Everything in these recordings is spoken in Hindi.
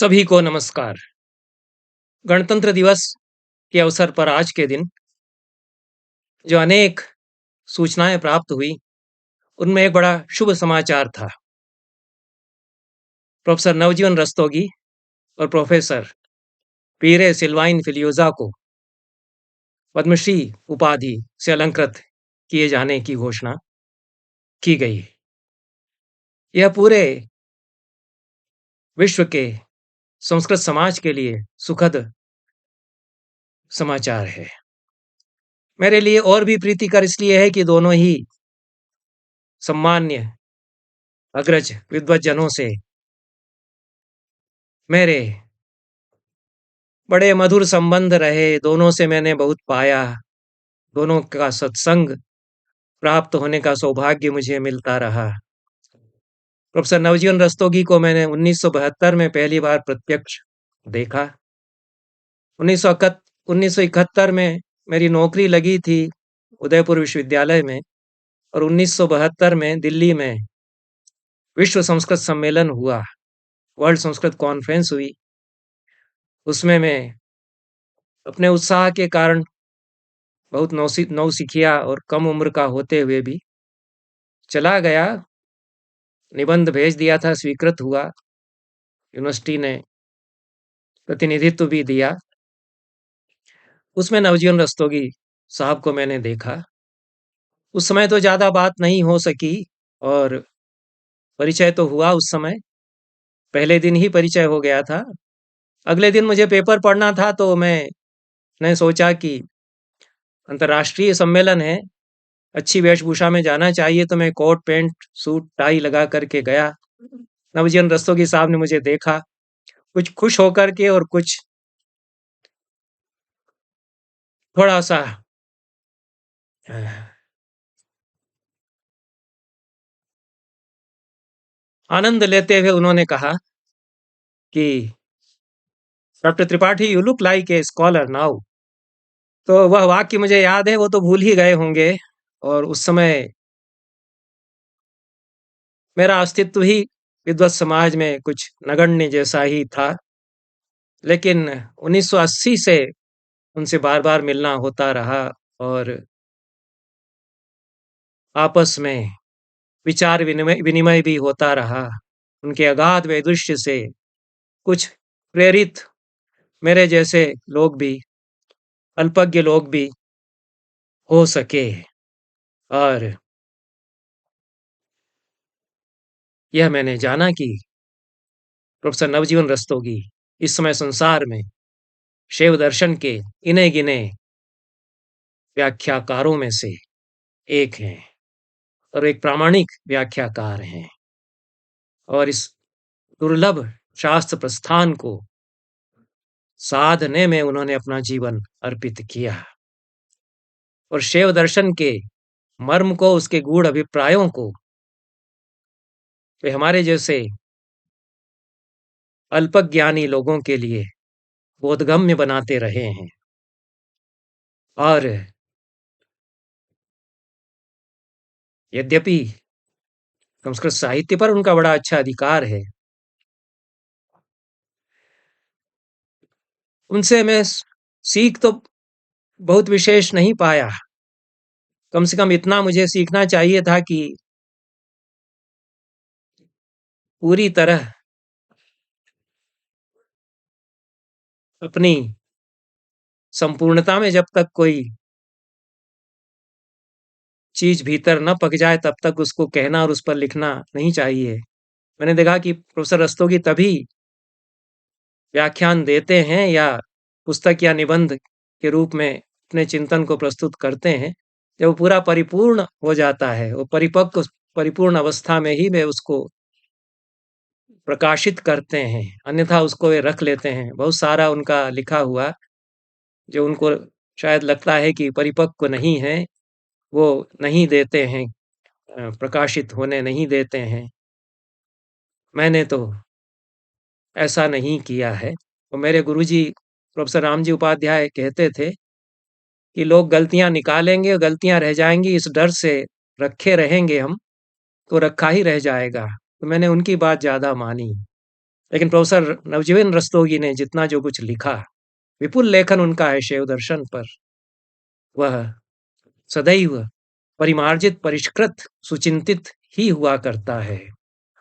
सभी को नमस्कार। गणतंत्र दिवस के अवसर पर आज के दिन जो अनेक सूचनाएँ प्राप्त हुई, उनमें एक बड़ा शुभ समाचार था। प्रोफ़ेसर नवजीवन रस्तोगी और प्रोफ़ेसर पीरे सिल्वाइन फिलियोज़ा को पद्मश्री उपाधि से अलंकृत किए जाने की घोषणा की गई। यह पूरे विश्व के संस्कृत समाज के लिए सुखद समाचार है। मेरे लिए और भी प्रीतिकर इसलिए है कि दोनों ही सम्मान्य अग्रज विद्वज्जनों से मेरे बड़े मधुर संबंध रहे, दोनों से मैंने बहुत पाया, दोनों का सत्संग प्राप्त होने का सौभाग्य मुझे मिलता रहा। प्रोफ़ेसर नवजीवन रस्तोगी को मैंने 1972 में पहली बार प्रत्यक्ष देखा। 1971 में मेरी नौकरी लगी थी उदयपुर विश्वविद्यालय में और 1972 में दिल्ली में विश्व संस्कृत सम्मेलन हुआ, वर्ल्ड संस्कृत कॉन्फ्रेंस हुई। उसमें मैं अपने उत्साह के कारण बहुत नौसिखिया और कम उम्र का होते हुए भी चला गया, निबंध भेज दिया था, स्वीकृत हुआ, यूनिवर्सिटी ने प्रतिनिधित्व भी दिया। उसमें नवजीवन रस्तोगी साहब को मैंने देखा। उस समय तो ज़्यादा बात नहीं हो सकी और परिचय तो हुआ उस समय, पहले दिन ही परिचय हो गया था। अगले दिन मुझे पेपर पढ़ना था तो मैंने सोचा कि अंतर्राष्ट्रीय सम्मेलन है, अच्छी वेशभूषा में जाना चाहिए, तो मैं कोट, पैंट, सूट, टाई लगा कर के गया। नवजीवन रस्तोगी साहब ने मुझे देखा, कुछ खुश होकर के और कुछ थोड़ा-सा आनंद लेते हुए उन्होंने कहा कि doctor Tripathi you look like a scholar now. तो वह वाक्य मुझे याद है, वो तो भूल ही गए होंगे और उस समय मेरा अस्तित्व ही विद्वत समाज में कुछ नगण्य जैसा ही था। लेकिन 1980 से उनसे बार-बार मिलना होता रहा और आपस में विचार विनिमय विनिमय भी होता रहा। उनके अगाध वैदुष्य से कुछ प्रेरित मेरे जैसे लोग भी, अल्पज्ञ लोग भी हो सके और यह मैंने जाना कि प्रोफ़ेसर नवजीवन रस्तोगी इस समय संसार में शैव दर्शन के इने-गिने व्याख्याकारों में से एक हैं और एक प्रामाणिक व्याख्याकार हैं और इस दुर्लभ शास्त्र प्रस्थान को साधने में उन्होंने अपना जीवन अर्पित किया और शैव दर्शन के मर्म को, उसके गूढ़ अभिप्रायों को वे हमारे जैसे अल्पज्ञानी लोगों के लिए बोधगम्य बनाते रहे हैं और यद्यपि संस्कृत साहित्य पर उनका बड़ा अच्छा अधिकार है, उनसे मैं सीख तो बहुत विशेष नहीं पाया। कम से कम इतना मुझे सीखना चाहिए था कि पूरी तरह अपनी संपूर्णता में जब तक कोई चीज़ भीतर न पक जाए, तब तक उसको कहना और उस पर लिखना नहीं चाहिए। मैंने देखा कि प्रोफ़ेसर रस्तोगी तभी व्याख्यान देते हैं या पुस्तक या निबंध के रूप में अपने चिंतन को प्रस्तुत करते हैं, जब वो पूरा परिपूर्ण हो जाता है, वो परिपक्व परिपूर्ण अवस्था में ही वे उसको प्रकाशित करते हैं, अन्यथा उसको वे रख लेते हैं। बहुत सारा उनका लिखा हुआ जो उनको शायद लगता है कि परिपक्व नहीं है, वो नहीं देते हैं, प्रकाशित होने नहीं देते हैं। मैंने तो ऐसा नहीं किया है और मेरे गुरुजी प्रोफ़ेसर रामजी उपाध्याय कहते थे कि लोग गलतियाँ निकालेंगे और गलतियाँ रह जाएँगी, इस डर से रखे रहेंगे हम, तो रखा ही रह जाएगा। तो मैंने उनकी बात ज़्यादा मानी लेकिन प्रोफेसर नवजीवन रस्तोगी ने जितना जो कुछ लिखा, विपुल लेखन उनका है शैव दर्शन पर, वह सदैव परिमार्जित, परिष्कृत, सुचिंतित ही हुआ करता है।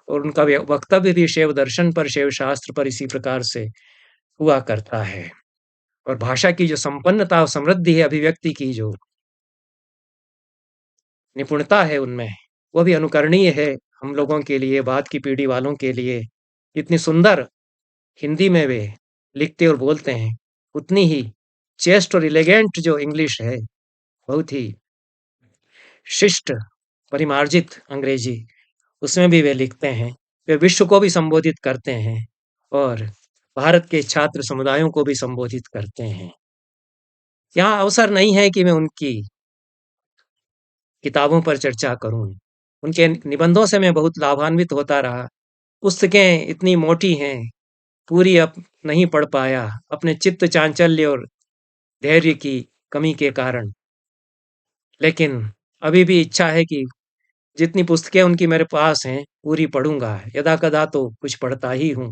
और उनका वक्तव्य भी शैव दर्शन पर, शैव शास्त्र पर इसी प्रकार से हुआ करता है। और भाषा की जो संपन्नता और समृद्धि है, अभिव्यक्ति की जो निपुणता है उनमें, वो भी अनुकरणीय है हम लोगों के लिए, बाद की पीढ़ी वालों के लिए। इतनी सुंदर हिंदी में वे लिखते और बोलते हैं, उतनी ही चेस्ट और एलिगेंट जो इंग्लिश है, बहुत ही शिष्ट, परिमार्जित अंग्रेजी, उसमें भी वे लिखते हैं। वे विश्व को भी संबोधित करते हैं और भारत के छात्र समुदायों को भी संबोधित करते हैं। यहाँ अवसर नहीं है कि मैं उनकी किताबों पर चर्चा करूं। उनके निबंधों से मैं बहुत लाभान्वित होता रहा। पुस्तकें इतनी मोटी हैं, पूरी अब नहीं पढ़ पाया, अपने चित्त चांचल्य और धैर्य की कमी के कारण। लेकिन अभी भी इच्छा है कि जितनी पुस्तकें उनकी मेरे पास हैं, पूरी पढ़ूंगा। यदा-कदा तो कुछ पढ़ता ही हूँ।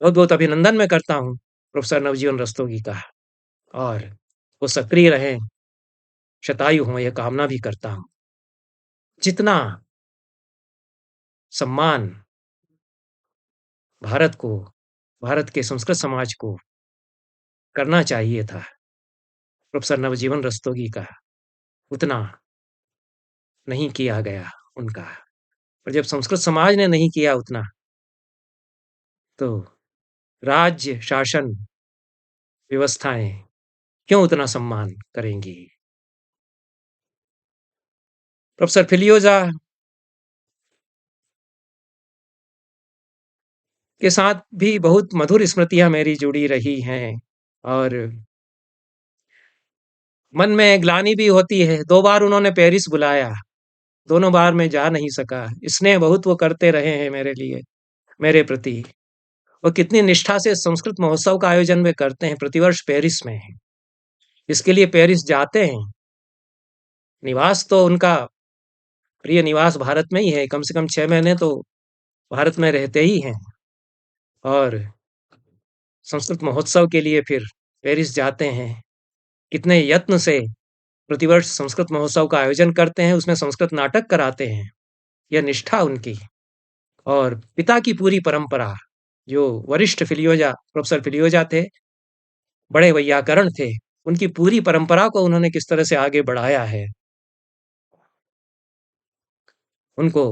बहुत-बहुत अभिनंदन मैं करता हूँ प्रोफेसर नवजीवन रस्तोगी का, और वो सक्रिय रहें, शतायु हों, यह कामना भी करता हूँ। जितना सम्मान भारत को, भारत के संस्कृत समाज को करना चाहिए था प्रोफेसर नवजीवन रस्तोगी का, उतना नहीं किया गया उनका। और जब संस्कृत समाज ने नहीं किया उतना, तो राज्य शासन व्यवस्थाएं क्यों उतना सम्मान करेंगी? प्रोफेसर फिलियोजा के साथ भी बहुत मधुर स्मृतियां मेरी जुड़ी रही हैं, और मन में ग्लानि भी होती है। 2 बार उन्होंने पेरिस बुलाया, दोनों बार मैं जा नहीं सका। स्नेह बहुत वो करते रहे हैं मेरे लिए, मेरे प्रति। वो कितनी निष्ठा से संस्कृत महोत्सव का आयोजन वे करते हैं, प्रतिवर्ष पेरिस में। इसके लिए पेरिस जाते हैं। निवास तो उनका, प्रिय निवास भारत में ही है, कम से कम 6 महीने तो भारत में रहते ही हैं। और संस्कृत महोत्सव के लिए फिर पेरिस जाते हैं। कितने यत्न से प्रतिवर्ष संस्कृत महोत्सव का आयोजन करते हैं, उसमें संस्कृत नाटक कराते हैं। यह निष्ठा उनकी, और पिता की पूरी परंपरा, जो वरिष्ठ फिलियोजा, प्रोफेसर फिलियोजा थे, बड़े वैयाकरण थे। उनकी पूरी परंपरा को उन्होंने किस तरह से आगे बढ़ाया है। उनको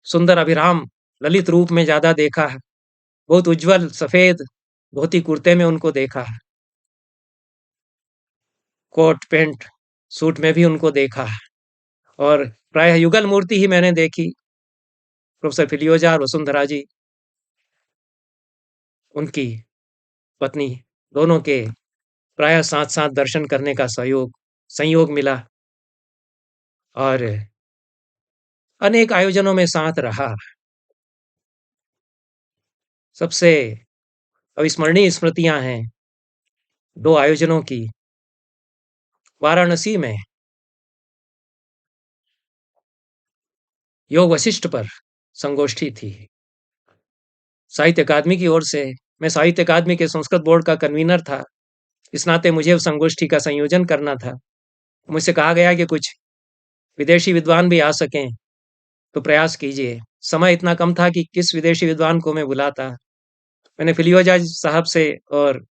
सुंदर अभिराम ललित रूप में ज़्यादा देखा है। बहुत उज्ज्वल सफ़ेद धोती कुर्ते में उनको देखा है। कोट पैंट सूट में भी उनको देखा है। और प्रायः युगल मूर्ति ही मैंने देखी, प्रोफेसर फिलियोजा और वसुंधरा जी, उनकी पत्नी, दोनों के प्रायः साथ-साथ दर्शन करने का संयोग मिला, और अनेक आयोजनों में साथ रहा। सबसे अविस्मरणीय स्मृतियाँ हैं 2 आयोजनों की। वाराणसी में योग वशिष्ठ पर संगोष्ठी थी, साहित्य अकादमी की ओर से। मैं साहित्य अकादमी के संस्कृत बोर्ड का कन्वीनर था, इस नाते मुझे उस संगोष्ठी का संयोजन करना था। मुझसे कहा गया कि कुछ विदेशी विद्वान भी आ सकें, तो प्रयास कीजिए। समय इतना कम था कि किस विदेशी विद्वान को मैं बुलाता। मैंने फिलियोजा साहब से और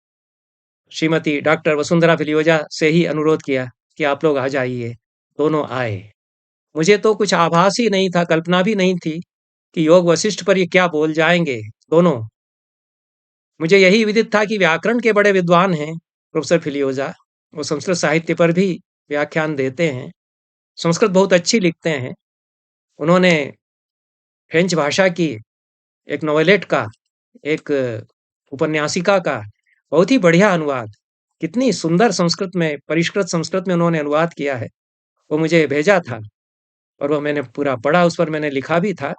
श्रीमती डॉक्टर वसुंधरा फिलियोजा से ही अनुरोध किया कि आप लोग आ जाइए। दोनों आए। मुझे तो कुछ आभास ही नहीं था, कल्पना भी नहीं थी कि योग वशिष्ठ पर ये क्या बोल जाएंगे दोनों। मुझे यही विदित था कि व्याकरण के बड़े विद्वान हैं प्रोफेसर फिलियोजा। वो संस्कृत साहित्य पर भी व्याख्यान देते हैं, संस्कृत बहुत अच्छी लिखते हैं। उन्होंने फ्रेंच भाषा की एक नोवेलेट का, एक उपन्यासिका का बहुत ही बढ़िया अनुवाद, कितनी सुंदर संस्कृत में, परिष्कृत संस्कृत में उन्होंने अनुवाद किया है, वो मुझे भेजा था, और वो मैंने पूरा पढ़ा, उस पर मैंने लिखा भी था।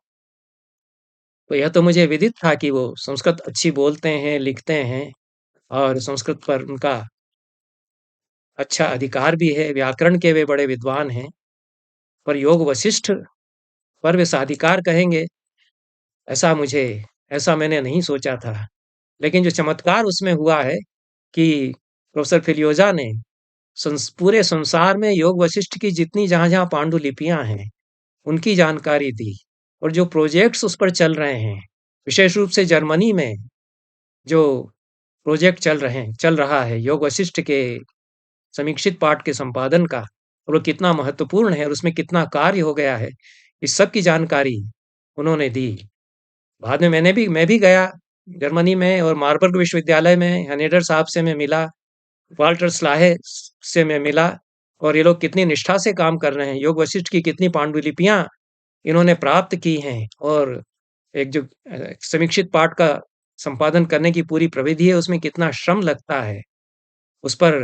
तो यह तो मुझे विदित था कि वो संस्कृत अच्छी बोलते हैं, लिखते हैं, और संस्कृत पर उनका अच्छा अधिकार भी है, व्याकरण के वे बड़े विद्वान हैं। पर योग वशिष्ठ पर वे साधिकार कहेंगे, ऐसा मैंने नहीं सोचा था। लेकिन जो चमत्कार उसमें हुआ है कि प्रोफ़ेसर फिलियोज़ा ने पूरे संसार में योग वशिष्ठ की जितनी जहाँ-जहाँ पांडुलिपियाँ हैं, उनकी जानकारी दी और जो प्रोजेक्ट्स उस पर चल रहे हैं, विशेष रूप से जर्मनी में जो प्रोजेक्ट चल रहा है योग वशिष्ठ के समीक्षित पाठ के संपादन का और वो कितना महत्वपूर्ण है और उसमें कितना कार्य हो गया है, इस सब की जानकारी उन्होंने दी। बाद में मैं भी गया जर्मनी में और मार्बर्ग विश्वविद्यालय में हनेडर साहब से मैं मिला, वाल्टर स्लाहे से मैं मिला और ये लोग कितनी निष्ठा से काम कर रहे हैं, योग वशिष्ठ की कितनी पांडुलिपियाँ इन्होंने प्राप्त की हैं और एक जो समीक्षित पाठ का संपादन करने की पूरी प्रविधि है, उसमें कितना श्रम लगता है, उस पर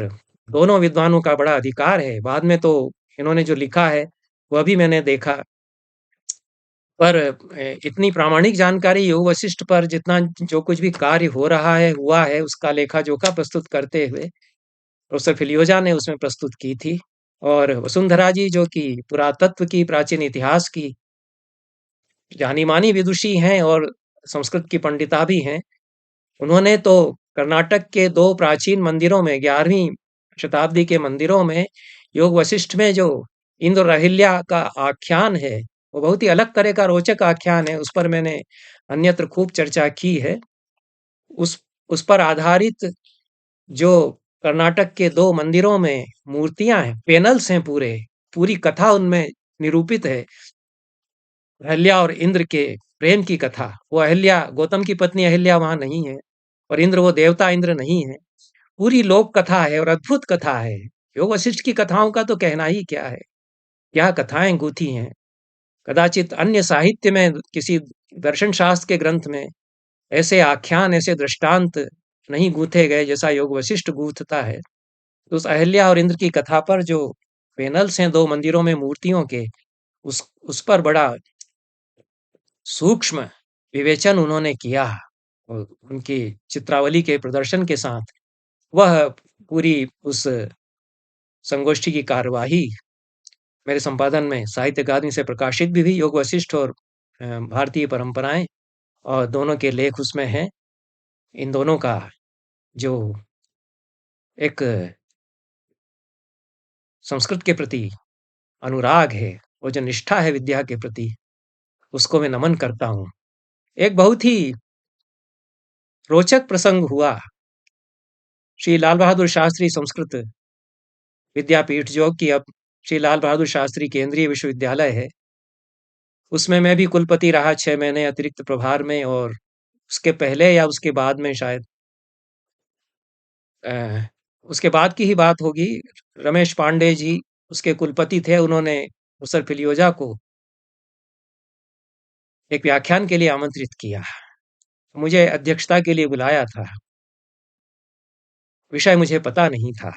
दोनों विद्वानों का बड़ा अधिकार है। बाद में तो इन्होंने जो लिखा है, वह भी मैंने देखा। पर इतनी प्रामाणिक जानकारी योग वशिष्ठ पर जितना जो कुछ भी कार्य हो रहा है, हुआ है, उसका लेखा-जोखा प्रस्तुत करते हुए प्रोफ़ेसर फिलियोज़ा ने उसमें प्रस्तुत की थी और वसुंधरा जी जो कि पुरातत्व की, प्राचीन इतिहास की जानी-मानी विदुषी हैं और संस्कृत की पंडिता भी हैं। उन्होंने तो कर्नाटक के 2 प्राचीन मंदिरों में 11वीं शताब्दी के मंदिरों में योग वशिष्ठ में जो इंद्र और अहिल्या का आख्यान है, वो बहुत ही अलग तरह का रोचक आख्यान है। उस पर मैंने अन्यत्र खूब चर्चा की है। उस उस पर आधारित जो कर्नाटक के 2 मंदिरों में मूर्तियाँ हैं, पैनल्स हैं पूरे, पूरी कथा उनमें निरूपित है। अहिल्या और इंद्र के प्रेम की कथा। वो अहिल्या गौतम की पत्नी अहिल्या वहाँ नहीं है और इंद्र वो देवता इंद्र नहीं है। पूरी लोक कथा है और अद्भुत कथा है। योग वशिष्ठ की कथाओं का तो कहना ही क्या है। क्या कथाएँ गूँथी हैं। कदाचित अन्य साहित्य में किसी दर्शन शास्त्र के ग्रंथ में ऐसे आख्यान, ऐसे दृष्टांत नहीं गूँथे गए जैसा योग वशिष्ठ गूँथता है। तो उस अहिल्या और इंद्र की कथा पर जो पैनल्स हैं 2 मंदिरों में मूर्तियों के, उस पर बड़ा सूक्ष्म विवेचन उन्होंने किया और उनकी चित्रावली के प्रदर्शन के साथ वह पूरी उस संगोष्ठी की कार्यवाही मेरे संपादन में साहित्य अकादमी से प्रकाशित भी हुई योग वशिष्ठ और भारतीय परंपराएं और दोनों के लेख उसमें हैं। इन दोनों का जो एक संस्कृत के प्रति अनुराग है और जो निष्ठा है विद्या के प्रति, उसको मैं नमन करता हूँ। एक बहुत ही रोचक प्रसंग हुआ। श्री लाल बहादुर शास्त्री संस्कृत विद्यापीठ जो कि अब श्री लाल बहादुर शास्त्री केंद्रीय विश्वविद्यालय है, उसमें मैं भी कुलपति रहा 6 महीने अतिरिक्त प्रभार में और उसके पहले या उसके बाद में शायद अ, उसके बाद की ही बात होगी। रमेश पांडे जी उसके कुलपति थे, उन्होंने प्रोफ़ेसर फिलियोज़ा को एक व्याख्यान के लिए आमंत्रित किया। मुझे अध्यक्षता के लिए बुलाया था। विषय मुझे पता नहीं था।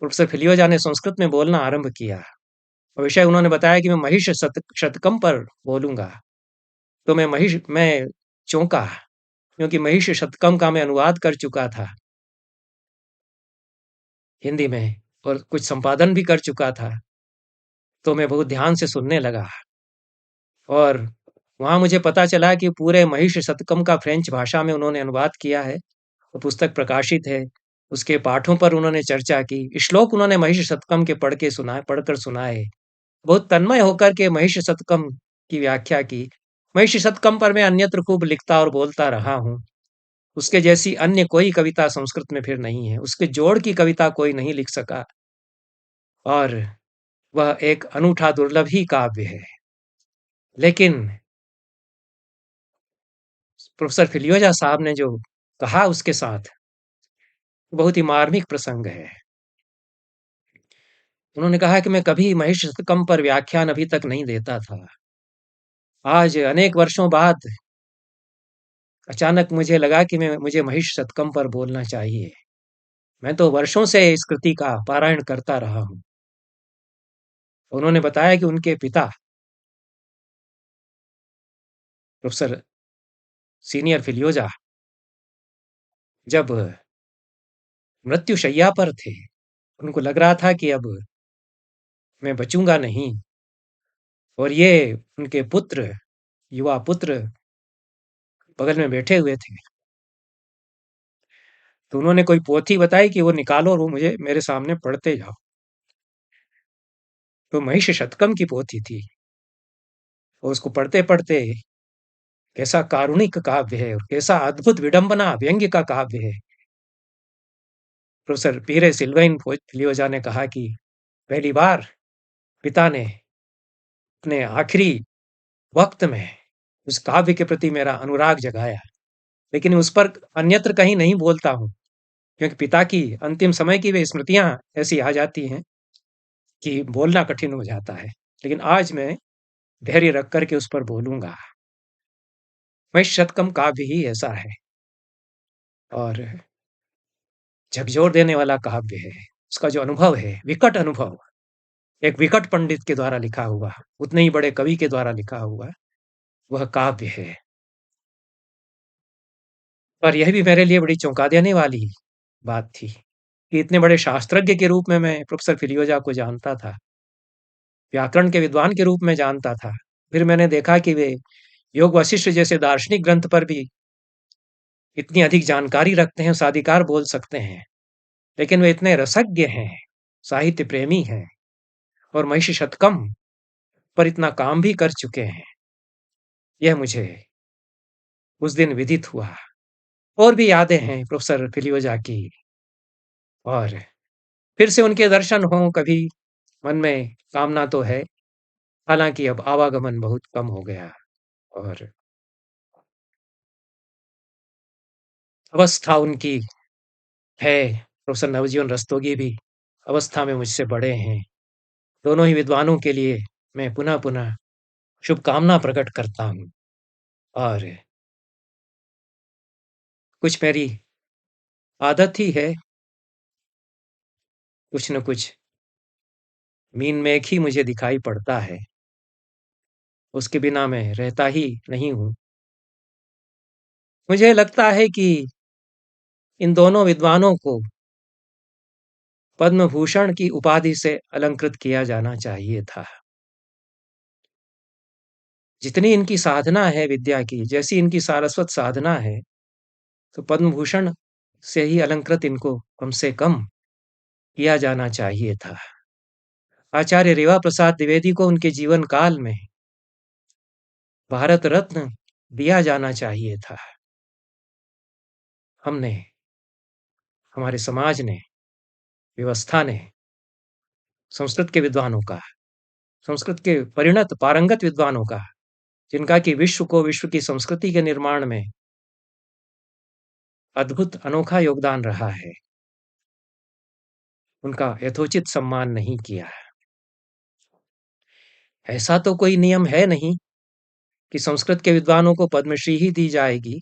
प्रोफ़ेसर फिलियोज़ा ने संस्कृत में बोलना आरंभ किया और विषय उन्होंने बताया कि मैं महिष शतकम पर बोलूँगा। तो मैं चौंका क्योंकि महिष शतकम का मैं अनुवाद कर चुका था हिंदी में और कुछ संपादन भी कर चुका था। तो मैं बहुत ध्यान से सुनने लगा और वहाँ मुझे पता चला कि पूरे महिष शतकम का फ्रेंच भाषा में उन्होंने अनुवाद किया है। वो पुस्तक प्रकाशित है। उसके पाठों पर उन्होंने चर्चा की। श्लोक उन्होंने महिष शतकम के पढ़कर सुनाए। बहुत तन्मय होकर के महिष शतकम की व्याख्या की। महिष शतकम पर मैं अन्यत्र खूब लिखता और बोलता रहा हूँ। उसके जैसी अन्य कोई कविता संस्कृत में फिर नहीं है। उसके जोड़ की कविता कोई नहीं लिख सका और वह एक अनूठा दुर्लभ ही काव्य है। लेकिन प्रोफ़ेसर फिलियोज़ा साहब ने जो कहा उसके साथ, बहुत ही मार्मिक प्रसंग है। उन्होंने कहा कि मैं कभी महिष शतकम पर व्याख्यान अभी तक नहीं देता था। आज अनेक वर्षों बाद अचानक मुझे लगा कि मैं मुझे महिष शतकम पर बोलना चाहिए। मैं तो वर्षों से इस कृति का पारायण करता रहा हूँ। उन्होंने बताया कि उनके पिता प्रोफ़ेसर सीनियर फिलियोज़ा जब मृत्युशैया पर थे, उनको लग रहा था कि अब मैं बचूँगा नहीं और ये उनके पुत्र युवा पुत्र बगल में बैठे हुए थे। तो उन्होंने कोई पोथी बताई कि वो निकालो और वो मुझे मेरे सामने पढ़ते जाओ। तो महिष शतकम की पोथी थी और उसको पढ़ते-पढ़ते कैसा कारुणिक काव्य है और कैसा अद्भुत विडंबना व्यंग्य का काव्य है। प्रोफेसर पीरे सिल्वैन फिलियोजा ने कहा कि पहली बार पिता ने अपने आखिरी वक़्त में उस काव्य के प्रति मेरा अनुराग जगाया। लेकिन उस पर अन्यत्र कहीं नहीं बोलता हूँ, क्योंकि पिता की अंतिम समय की वे स्मृतियाँ ऐसी आ जाती हैं कि बोलना कठिन हो जाता है। लेकिन आज मैं धैर्य रख कर के उस पर बोलूँगा। महिष शतकम काव्य ही ऐसा है और झकझोर देने वाला काव्य है। उसका जो अनुभव है, विकट अनुभव, एक विकट पंडित के द्वारा लिखा हुआ, उतने ही बड़े कवि के द्वारा लिखा हुआ, वह काव्य है। और यह भी मेरे लिए बड़ी चौंका देने वाली बात थी कि इतने बड़े शास्त्रज्ञ के रूप में मैं प्रोफेसर फिलियोजा को जानता था, व्याकरण के विद्वान के रूप में जानता था। फिर मैंने देखा कि वे योग वशिष्ठ जैसे दार्शनिक ग्रंथ पर भी इतनी अधिक जानकारी रखते हैं, साधिकार बोल सकते हैं। लेकिन वे इतने रसज्ञ हैं, साहित्य प्रेमी हैं और महिषी शतकम पर इतना काम भी कर चुके हैं। यह मुझे उस दिन विदित हुआ। और भी यादें हैं प्रोफेसर फिलियोजा की और फिर से उनके दर्शन हों कभी, मन में कामना तो है। हालाँकि अब आवागमन बहुत कम हो गया और अवस्था उनकी है, प्रोफेसर नवजीवन रस्तोगी भी अवस्था में मुझसे बड़े हैं। दोनों ही विद्वानों के लिए मैं पुनः-पुनः शुभकामना प्रकट करता हूँ और कुछ मेरी आदत ही है, कुछ न कुछ मीन मेघ ही मुझे दिखाई पड़ता है, उसके बिना मैं रहता ही नहीं हूँ। मुझे लगता है कि इन दोनों विद्वानों को पद्म भूषण की उपाधि से अलंकृत किया जाना चाहिए था। जितनी इनकी साधना है विद्या की, जैसी इनकी सारस्वत साधना है, तो पद्म भूषण से ही अलंकृत इनको कम से कम किया जाना चाहिए था। आचार्य रेवा प्रसाद द्विवेदी को उनके जीवन काल में भारत रत्न दिया जाना चाहिए था। हमने, हमारे समाज ने, व्यवस्था ने संस्कृत के विद्वानों का, संस्कृत के परिणत पारंगत विद्वानों का, जिनका कि विश्व को, विश्व की संस्कृति के निर्माण में अद्भुत अनोखा योगदान रहा है, उनका यथोचित सम्मान नहीं किया। ऐसा तो कोई नियम है नहीं कि संस्कृत के विद्वानों को पद्मश्री ही दी जाएगी,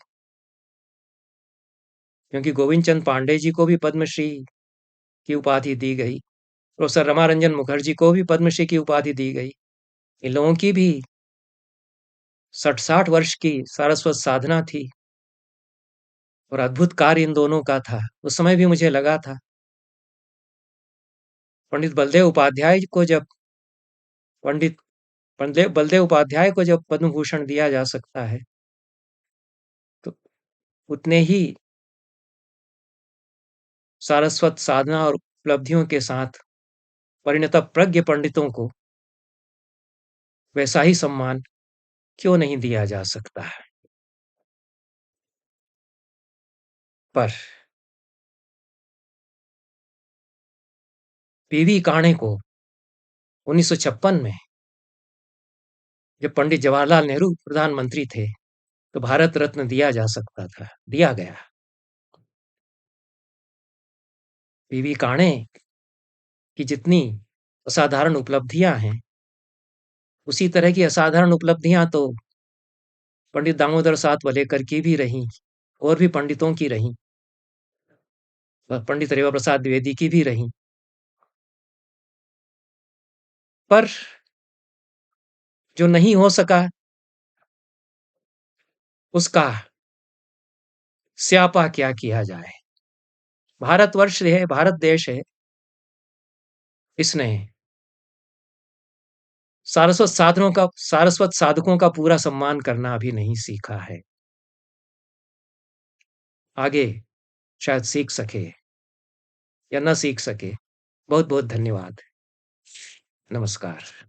क्योंकि गोविंद चंद पांडे जी को भी पद्मश्री की उपाधि दी गई, प्रोफेसर रमारंजन मुखर्जी को भी पद्मश्री की उपाधि दी गई। इन लोगों की भी 60-60 वर्ष की सारस्वत साधना थी और अद्भुत कार्य इन दोनों का था। उस समय भी मुझे लगा था, पंडित बलदेव उपाध्याय को जब पंडित बलदेव बलदेव उपाध्याय को जब पद्म भूषण दिया जा सकता है, तो उतने ही सारस्वत साधना और उपलब्धियों के साथ परिणत प्रज्ञ पंडितों को वैसा ही सम्मान क्यों नहीं दिया जा सकता है। पर पीवी काणे को 1956 में जब पंडित जवाहरलाल नेहरू प्रधानमंत्री थे, तो भारत रत्न दिया जा सकता था, दिया गया। पीवी काणे की जितनी असाधारण उपलब्धियां हैं, उसी तरह की असाधारण उपलब्धियां तो पंडित दामोदर सात वलेकर की भी रहीं और भी पंडितों की रहीं, पंडित रेवा प्रसाद द्विवेदी की भी रहीं। पर जो नहीं हो सका, उसका स्यापा क्या किया जाए। भारतवर्ष है, भारत देश है, इसने सारस्वत साधकों का पूरा सम्मान करना अभी नहीं सीखा है। आगे शायद सीख सके या ना सीख सके। बहुत-बहुत धन्यवाद। नमस्कार।